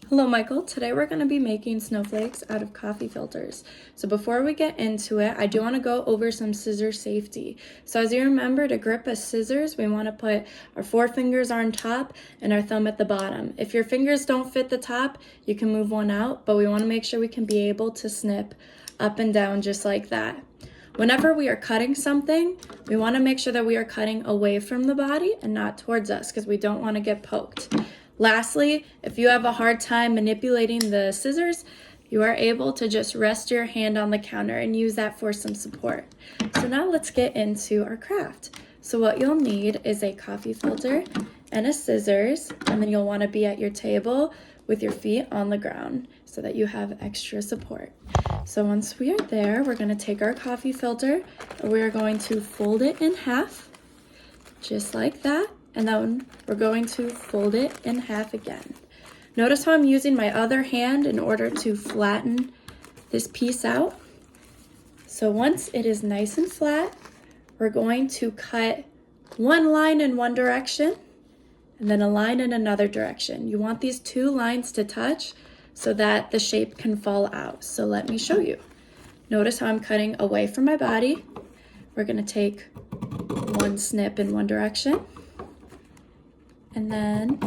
Hello, Michael. Today we're going to be making snowflakes out of coffee filters. So before we get into it, I do want to go over some scissor safety. So as you remember, to grip a scissors, we want to put our forefingers on top and our thumb at the bottom. If your fingers don't fit the top, you can move one out, but we want to make sure we can be able to snip up and down just like that. Whenever we are cutting something, we want to make sure that we are cutting away from the body and not towards us because we don't want to get poked. Lastly, if you have a hard time manipulating the scissors, you are able to just rest your hand on the counter and use that for some support. So now let's get into our craft. So what you'll need is a coffee filter and a scissors, and then you'll want to be at your table with your feet on the ground so that you have extra support. So once we are there, we're going to take our coffee filter and we are going to fold it in half, just like that. And then we're going to fold it in half again. Notice how I'm using my other hand in order to flatten this piece out. So once it is nice and flat, we're going to cut one line in one direction and then a line in another direction. You want these two lines to touch so that the shape can fall out. So let me show you. Notice how I'm cutting away from my body. We're going to take one snip in one direction, and then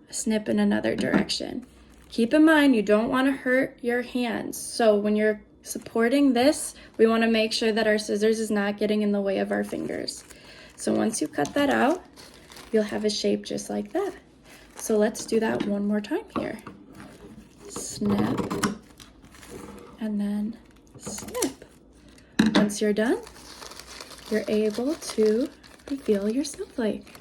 a snip in another direction. Keep in mind, you don't want to hurt your hands. So when you're supporting this, we want to make sure that our scissors is not getting in the way of our fingers. So once you cut that out, you'll have a shape just like that. So let's do that one more time here. Snip, and then snip. Once you're done, you're able to reveal your snowflake.